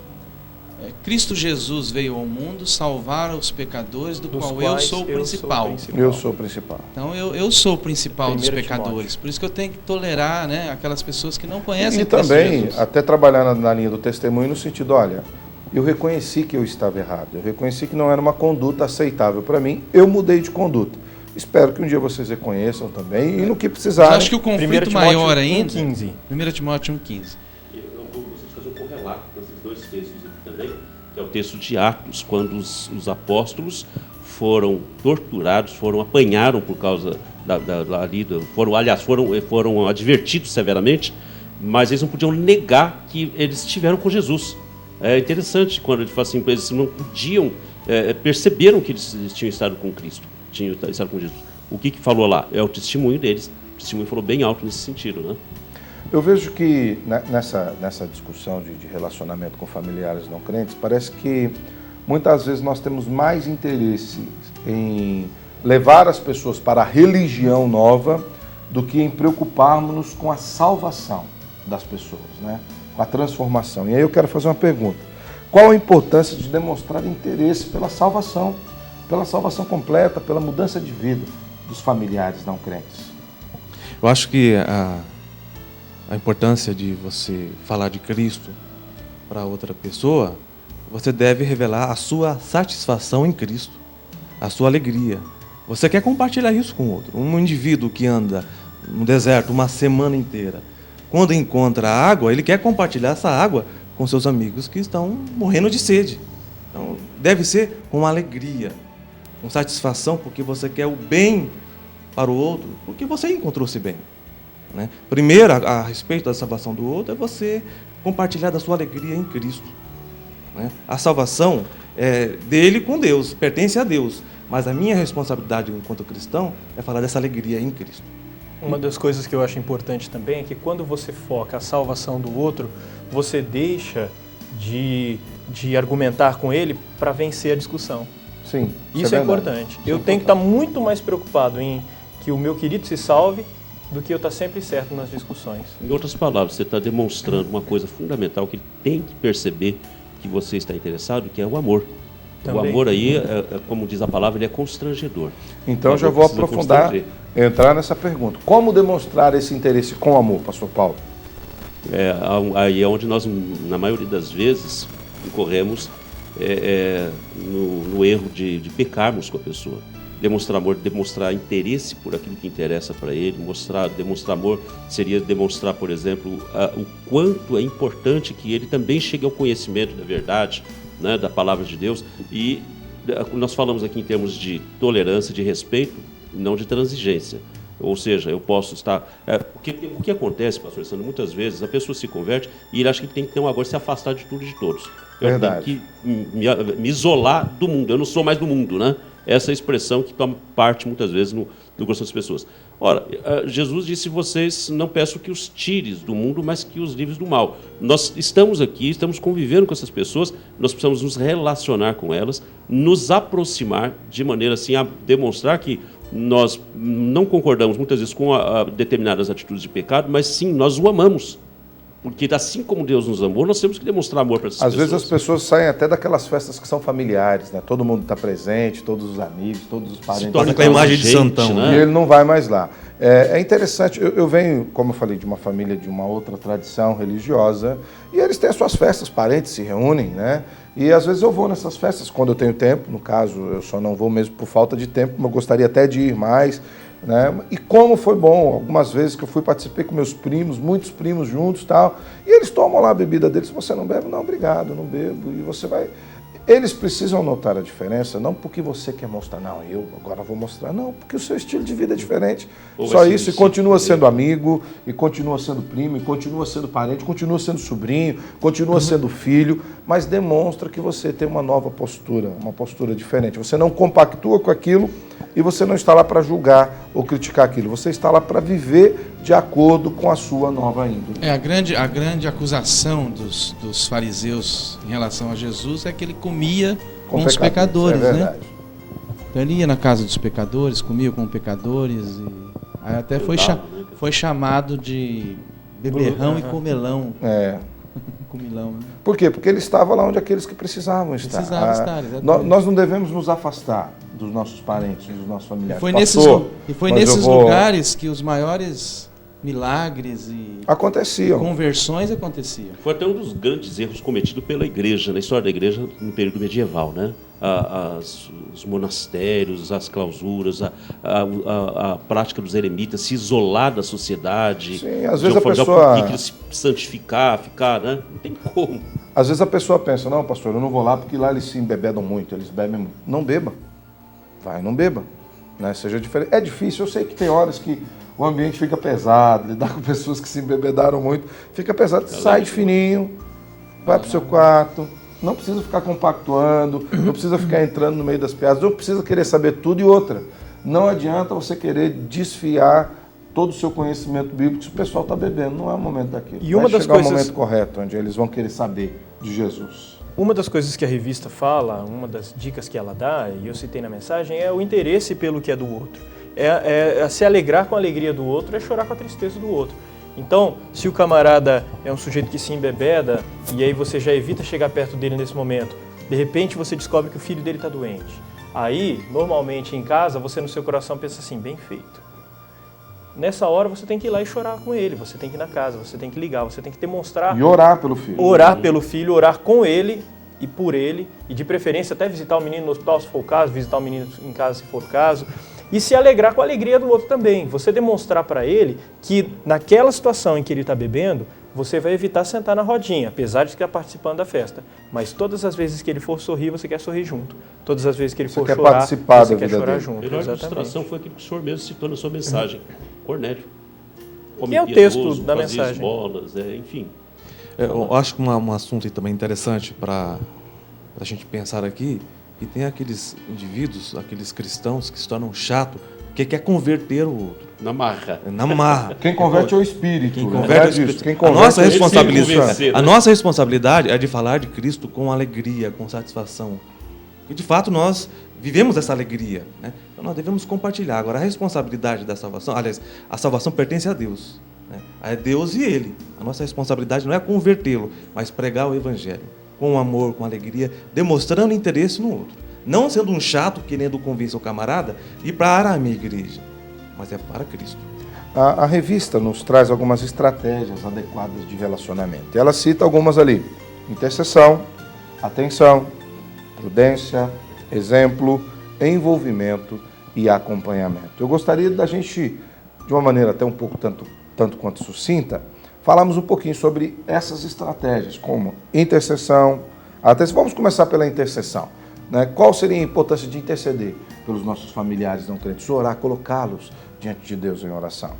Cristo Jesus veio ao mundo salvar os pecadores, do qual eu sou o principal. Eu sou o principal. Então eu sou o principal dos pecadores. Por isso que eu tenho que tolerar, né, aquelas pessoas que não conhecem Cristo também, Jesus. Até trabalhar na linha do testemunho no sentido, olha, eu reconheci que eu estava errado, eu reconheci que não era uma conduta aceitável para mim, eu mudei de conduta. Espero que um dia vocês reconheçam também e no que precisarem. Eu acho que o conflito maior ainda... 1,15. 1 Timóteo 1,15. Eu gostaria de fazer um correlato com esses dois textos aqui também, que é o texto de Atos, quando os apóstolos foram torturados, apanharam por causa foram advertidos severamente, mas eles não podiam negar que eles estiveram com Jesus. É interessante quando ele fala assim, eles não podiam, perceberam que eles tinham estado com Cristo, tinham estado com Jesus. O que falou lá? É o testemunho deles. O testemunho falou bem alto nesse sentido, né? Eu vejo que nessa discussão de relacionamento com familiares não crentes, parece que muitas vezes nós temos mais interesse em levar as pessoas para a religião nova do que em preocuparmos-nos com a salvação das pessoas, né? Com a transformação. E aí eu quero fazer uma pergunta. Qual a importância de demonstrar interesse pela salvação completa, pela mudança de vida dos familiares não crentes? Eu acho que a importância de você falar de Cristo para outra pessoa, você deve revelar a sua satisfação em Cristo, a sua alegria. Você quer compartilhar isso com o outro. Um indivíduo que anda no deserto uma semana inteira, quando encontra água, ele quer compartilhar essa água com seus amigos que estão morrendo de sede. Então, deve ser com alegria, com satisfação, porque você quer o bem para o outro, porque você encontrou-se bem. Né? Primeiro, a respeito da salvação do outro, é você compartilhar da sua alegria em Cristo. Né? A salvação é dele com Deus, pertence a Deus, mas a minha responsabilidade enquanto cristão é falar dessa alegria em Cristo. Uma das coisas que eu acho importante também é que quando você foca a salvação do outro, você deixa de argumentar com ele para vencer a discussão. Sim, isso é importante. Eu tenho que estar muito mais preocupado em que o meu querido se salve do que eu estar sempre certo nas discussões. Em outras palavras, você está demonstrando uma coisa fundamental que ele tem que perceber que você está interessado, que é o amor. Também. O amor aí, como diz a palavra, ele é constrangedor. Então já vou aprofundar, entrar nessa pergunta. Como demonstrar esse interesse com amor, pastor Paulo? Aí é onde nós, na maioria das vezes, incorremos no erro de pecarmos com a pessoa. Demonstrar amor, demonstrar interesse por aquilo que interessa para ele. Demonstrar amor seria demonstrar, por exemplo, o quanto é importante que ele também chegue ao conhecimento da verdade, né, da palavra de Deus. E nós falamos aqui em termos de tolerância, de respeito, não de transigência. Ou seja, eu posso estar... O que acontece, pastor Sandro, muitas vezes a pessoa se converte e ele acha que tem que então agora se afastar de tudo e de todos. Eu tenho que me isolar do mundo, eu não sou mais do mundo, né? Essa é a expressão que toma parte muitas vezes no coração das pessoas. Ora, Jesus disse: vocês não peço que os tires do mundo, mas que os livres do mal. Nós estamos aqui, estamos convivendo com essas pessoas, nós precisamos nos relacionar com elas, nos aproximar de maneira assim a demonstrar que nós não concordamos muitas vezes com determinadas atitudes de pecado, mas sim, nós o amamos. Porque assim como Deus nos amou, nós temos que demonstrar amor para essas pessoas. Às vezes as pessoas saem até daquelas festas que são familiares, né? Todo mundo está presente, todos os amigos, todos os parentes. Se torna com a imagem de santão, né? E ele não vai mais lá. É interessante, eu venho, como eu falei, de uma família de uma outra tradição religiosa, e eles têm as suas festas, parentes se reúnem, né? E às vezes eu vou nessas festas quando eu tenho tempo, no caso eu só não vou mesmo por falta de tempo, mas eu gostaria até de ir mais, né? E como foi bom, algumas vezes que eu fui, participei com meus primos, muitos primos juntos e tal, e eles tomam lá a bebida deles. Se você não bebe, não, obrigado, não bebo, e você vai... Eles precisam notar a diferença, não porque você quer mostrar, não, eu agora vou mostrar, não, porque o seu estilo de vida é diferente. Só isso, e continua sendo amigo, e continua sendo primo, e continua sendo parente, continua sendo sobrinho, continua sendo filho, mas demonstra que você tem uma nova postura, uma postura diferente. Você não compactua com aquilo e você não está lá para julgar ou criticar aquilo, você está lá para viver de acordo com a sua nova índole. A grande acusação dos fariseus em relação a Jesus é que ele comia com os pecadores, né? Então ele ia na casa dos pecadores, comia com pecadores, e aí até foi chamado de beberrão e comelão. Comilão, né? Por quê? Porque ele estava lá onde aqueles que precisavam estar. Nós não devemos nos afastar dos nossos parentes, dos nossos familiares. E foi nesses lugares que os maiores milagres e conversões aconteciam. Foi até um dos grandes erros cometidos pela igreja, na história da igreja no período medieval, né? Os monastérios, as clausuras, a prática dos eremitas, se isolar da sociedade. Sim, às vezes a pessoa... Que se santificar, ficar, né? Não tem como. Às vezes a pessoa pensa, não, pastor, eu não vou lá porque lá eles se embebedam muito, eles bebem muito. Não beba. Vai, não beba. Né? Seja diferente. É difícil, eu sei que tem horas que o ambiente fica pesado, lidar com pessoas que se embebedaram muito, fica pesado. Sai de fininho, vai para o seu quarto, não precisa ficar compactuando, não precisa ficar entrando no meio das piadas, não precisa querer saber tudo. E outra, não adianta você querer desfiar todo o seu conhecimento bíblico se o pessoal está bebendo, não é o momento daquilo. E uma das coisas... o momento correto, onde eles vão querer saber de Jesus. Uma das coisas que a revista fala, uma das dicas que ela dá, e eu citei na mensagem, é o interesse pelo que é do outro. É se alegrar com a alegria do outro, é chorar com a tristeza do outro. Então, se o camarada é um sujeito que se embebeda, e aí você já evita chegar perto dele nesse momento, de repente você descobre que o filho dele está doente. Aí, normalmente em casa, você no seu coração pensa assim, bem feito. Nessa hora você tem que ir lá e chorar com ele, você tem que ir na casa, você tem que ligar, você tem que demonstrar... E orar pelo filho. Orar pelo filho, orar com ele e por ele, e de preferência até visitar o menino no hospital se for o caso, visitar o menino em casa se for o caso, e se alegrar com a alegria do outro também. Você demonstrar para ele que naquela situação em que ele está bebendo, você vai evitar sentar na rodinha, apesar de estar participando da festa. Mas todas as vezes que ele for sorrir, você quer sorrir junto. Todas as vezes que ele for quer chorar, participar você da quer vida chorar dele. junto. A melhor Exatamente. ilustração foi aquilo que o senhor mesmo citou na sua mensagem. Cornélio. Que é o texto da mensagem. Esmolas, enfim. Eu acho que um assunto também interessante para a gente pensar aqui, que tem aqueles indivíduos, aqueles cristãos que se tornam chato, que quer converter o outro. Na marra. Na marra. Quem converte é o Espírito. Quem converte é o Espírito. A nossa responsabilidade é de falar de Cristo com alegria, com satisfação. E de fato nós vivemos essa alegria, né? Então nós devemos compartilhar. Agora a responsabilidade da salvação, aliás, a salvação pertence a Deus, né? É Deus e Ele. A nossa responsabilidade não é convertê-lo, mas pregar o Evangelho com amor, com alegria, demonstrando interesse no outro. Não sendo um chato querendo convencer o camarada ir para a minha igreja, mas é para Cristo. A revista nos traz algumas estratégias adequadas de relacionamento. Ela cita algumas ali: intercessão, atenção, prudência, exemplo, envolvimento e acompanhamento. Eu gostaria da gente, de uma maneira até um pouco tanto quanto sucinta, falarmos um pouquinho sobre essas estratégias, como intercessão, atenção. Vamos começar pela intercessão, né? Qual seria a importância de interceder pelos nossos familiares não crentes? Orar, colocá-los diante de Deus em oração.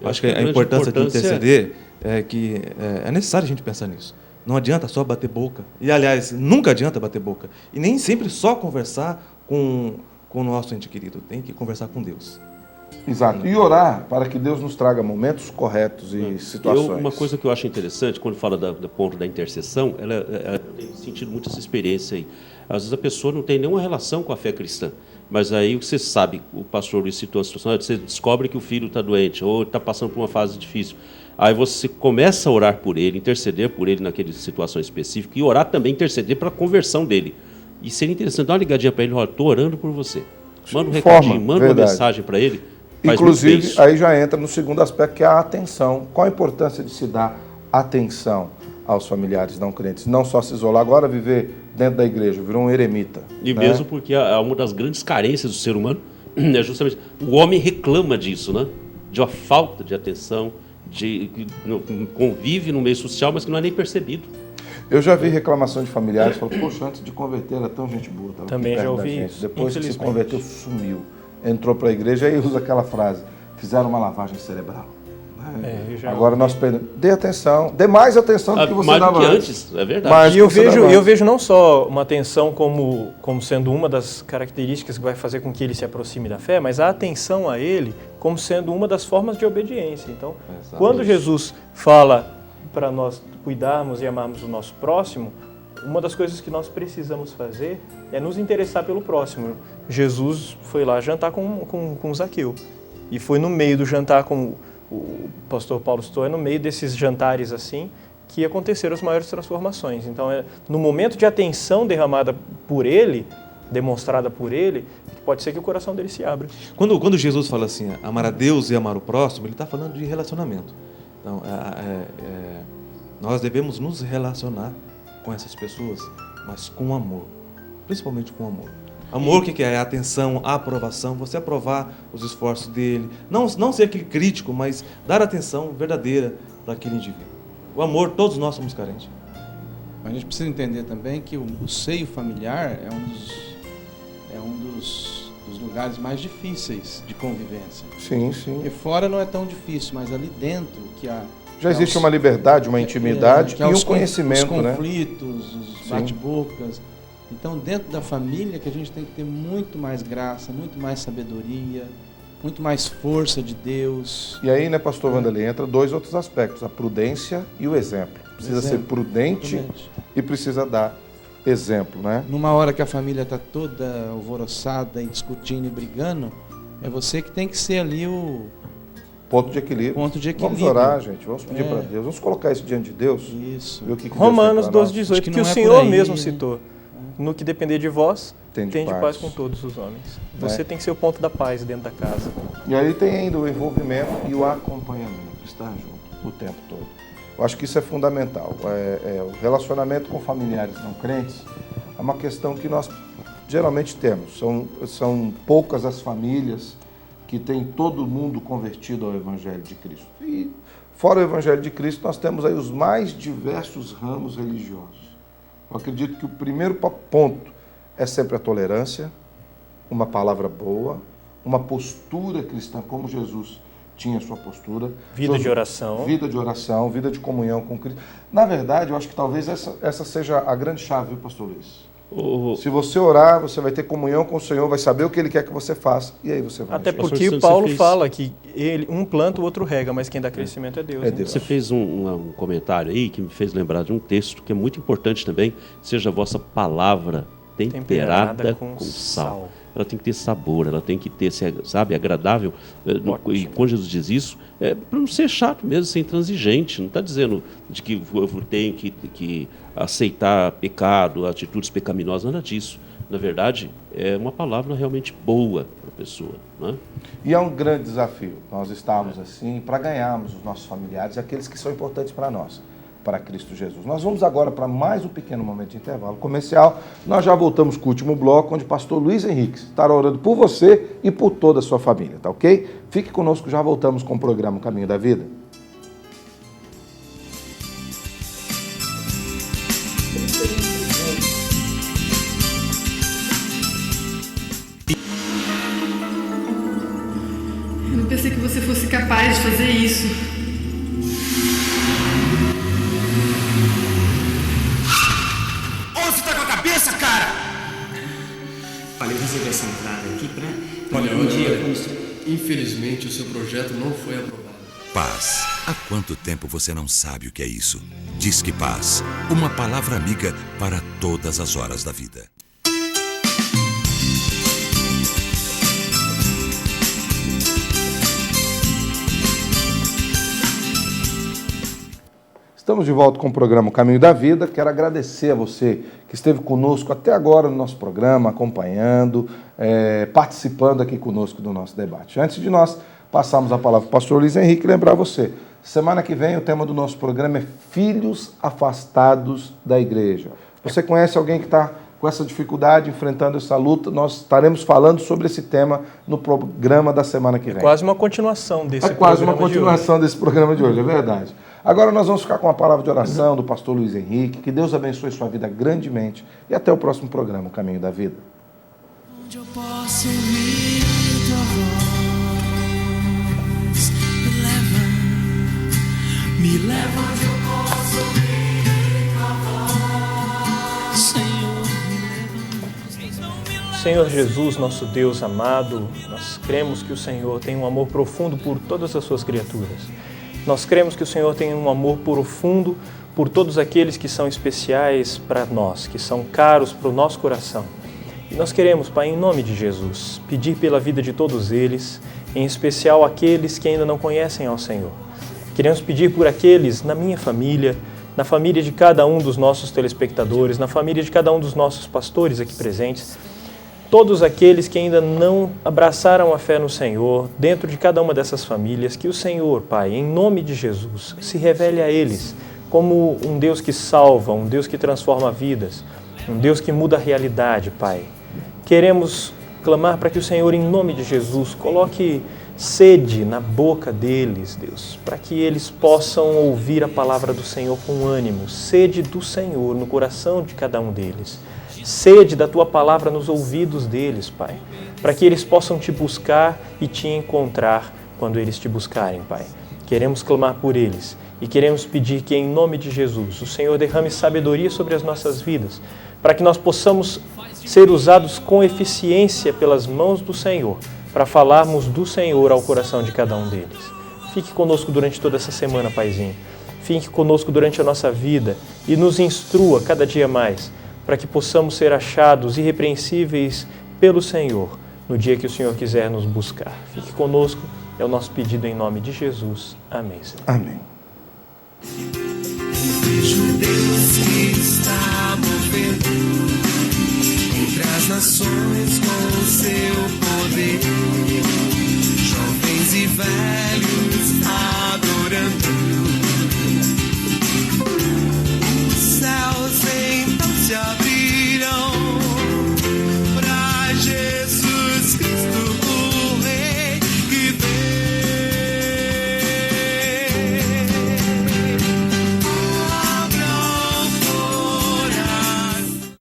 Eu acho que a importância de interceder é que é necessário a gente pensar nisso. Não adianta só bater boca. E, aliás, nunca adianta bater boca. E nem sempre só conversar com o nosso ente querido. Tem que conversar com Deus. Exato. E orar para que Deus nos traga momentos corretos e situações. Uma coisa que eu acho interessante, quando fala do ponto da intercessão, ela tem sentido muito essa experiência aí. Às vezes a pessoa não tem nenhuma relação com a fé cristã. Mas aí você sabe, o pastor Luiz citou a situação, você descobre que o filho está doente ou está passando por uma fase difícil. Aí você começa a orar por ele, interceder por ele naquela situação específica e orar também, interceder para a conversão dele. E seria interessante dar uma ligadinha para ele: olha, estou orando por você. Manda um recadinho, manda uma mensagem para ele. Inclusive, aí já entra no segundo aspecto, que é a atenção. Qual a importância de se dar atenção aos familiares não crentes? Não só se isolar, agora viver dentro da igreja, virou um eremita. E né? Mesmo porque uma das grandes carências do ser humano é justamente o homem reclama disso, né? De uma falta de atenção, convive no meio social, mas que não é nem percebido. Eu já vi reclamação de familiares, falam: poxa, antes de converter era tão gente boa. Também já ouvi isso. Depois que se converteu, sumiu. Entrou para a igreja e usa aquela frase: fizeram uma lavagem cerebral. Agora nós perdemos. Dê atenção, dê mais atenção do que você dava antes. É verdade. E eu vejo não só uma atenção como sendo uma das características que vai fazer com que ele se aproxime da fé, mas a atenção a ele como sendo uma das formas de obediência. Então, quando Jesus fala para nós cuidarmos e amarmos o nosso próximo, uma das coisas que nós precisamos fazer é nos interessar pelo próximo. Jesus foi lá jantar com Zaqueu. E foi no meio do jantar com o pastor Paulo citou, no meio desses jantares assim, que aconteceram as maiores transformações. Então, no momento de atenção derramada por ele, demonstrada por ele, pode ser que o coração dele se abra. Quando Jesus fala assim, amar a Deus e amar o próximo, ele está falando de relacionamento. Então, nós devemos nos relacionar com essas pessoas, mas com amor, principalmente com amor. Amor, o que é? A atenção, a aprovação, você aprovar os esforços dele, não ser aquele crítico, mas dar atenção verdadeira para aquele indivíduo. O amor, todos nós somos carentes. A gente precisa entender também que o seio familiar é um dos lugares mais difíceis de convivência. Sim, sim. E fora não é tão difícil, mas ali dentro que já existe uma liberdade, uma intimidade e um conhecimento, os conflitos, os bate-bocas. Então, dentro da família, que a gente tem que ter muito mais graça, muito mais sabedoria, muito mais força de Deus. E aí, né, pastor Wanderley, entra dois outros aspectos: a prudência e o exemplo. Precisa ser prudente e precisa dar exemplo, né? Numa hora que a família está toda alvoroçada e discutindo e brigando, é você que tem que ser ali o ponto de equilíbrio. Vamos orar, gente. Vamos pedir para Deus. Vamos colocar isso diante de Deus. Isso. Ver o que Romanos 12:18, que o Senhor mesmo citou. No que depender de vós, tende paz com todos os homens. Você tem que ser o ponto da paz dentro da casa. E aí tem ainda o envolvimento e o acompanhamento, estar junto o tempo todo. Eu acho que isso é fundamental. O relacionamento com familiares não crentes é uma questão que nós geralmente temos. São poucas as famílias que têm todo mundo convertido ao Evangelho de Cristo. E fora o Evangelho de Cristo, nós temos aí os mais diversos ramos religiosos. Eu acredito que o primeiro ponto é sempre a tolerância, uma palavra boa, uma postura cristã, como Jesus tinha sua postura. Vida de oração. Vida de oração, vida de comunhão com Cristo. Na verdade, eu acho que talvez essa seja a grande chave, viu, pastor Luiz? Se você orar, você vai ter comunhão com o Senhor, vai saber o que Ele quer que você faça, e aí você vai. Até porque o Paulo fala que um planta, o outro rega, mas quem dá crescimento é Deus. É Deus. Você fez um comentário aí que me fez lembrar de um texto que é muito importante também, seja a vossa palavra temperada com sal. Ela tem que ter sabor, ela tem que ter, sabe, agradável. E quando Jesus diz isso, é para não ser chato mesmo, ser intransigente. Não está dizendo de que eu tenho que aceitar pecado, atitudes pecaminosas, nada disso. Na verdade, é uma palavra realmente boa para a pessoa. Né? E é um grande desafio nós estarmos assim, para ganharmos os nossos familiares, aqueles que são importantes para nós, para Cristo Jesus. Nós vamos agora para mais um pequeno momento de intervalo comercial. Nós já voltamos com o último bloco, onde o pastor Luiz Henrique estará orando por você e por toda a sua família, tá ok? Fique conosco, já voltamos com o programa Caminho da Vida. Eu não pensei que você fosse capaz de fazer isso. Onde você tá com a cabeça, cara? Olha, eu recebi essa entrada aqui pra... Olha, infelizmente o seu projeto não foi aprovado. Paz. Há quanto tempo você não sabe o que é isso? Disque Paz. Uma palavra amiga para todas as horas da vida. Estamos de volta com o programa Caminho da Vida. Quero agradecer a você que esteve conosco até agora no nosso programa, acompanhando, participando aqui conosco do nosso debate. Antes de nós passarmos a palavra para o pastor Luiz Henrique, lembrar você, semana que vem o tema do nosso programa é Filhos Afastados da Igreja. Você conhece alguém que está com essa dificuldade, enfrentando essa luta? Nós estaremos falando sobre esse tema no programa da semana que vem. É quase uma continuação desse programa. É quase uma continuação desse programa de hoje, é verdade. Agora nós vamos ficar com a palavra de oração do pastor Luiz Henrique. Que Deus abençoe sua vida grandemente. E até o próximo programa, o Caminho da Vida. Onde eu posso ouvir tua voz, me leva onde eu posso ouvir tua voz, Senhor, Senhor Jesus, nosso Deus amado, nós cremos que o Senhor tem um amor profundo por todas as suas criaturas. Nós cremos que o Senhor tem um amor profundo por todos aqueles que são especiais para nós, que são caros para o nosso coração. E nós queremos, Pai, em nome de Jesus, pedir pela vida de todos eles, em especial aqueles que ainda não conhecem ao Senhor. Queremos pedir por aqueles na minha família, na família de cada um dos nossos telespectadores, na família de cada um dos nossos pastores aqui presentes, todos aqueles que ainda não abraçaram a fé no Senhor, dentro de cada uma dessas famílias, que o Senhor, Pai, em nome de Jesus, se revele a eles como um Deus que salva, um Deus que transforma vidas, um Deus que muda a realidade, Pai. Queremos clamar para que o Senhor, em nome de Jesus, coloque sede na boca deles, Deus, para que eles possam ouvir a palavra do Senhor com ânimo, sede do Senhor no coração de cada um deles. Sede da Tua palavra nos ouvidos deles, Pai, para que eles possam Te buscar e Te encontrar quando eles Te buscarem, Pai. Queremos clamar por eles e queremos pedir que, em nome de Jesus, o Senhor derrame sabedoria sobre as nossas vidas, para que nós possamos ser usados com eficiência pelas mãos do Senhor, para falarmos do Senhor ao coração de cada um deles. Fique conosco durante toda essa semana, Paizinho. Fique conosco durante a nossa vida e nos instrua cada dia mais, para que possamos ser achados irrepreensíveis pelo Senhor no dia que o Senhor quiser nos buscar. Fique conosco, é o nosso pedido em nome de Jesus. Amém, Senhor. Amém. Vejo Deus que está movendo entre as nações com o seu poder, jovens e velhos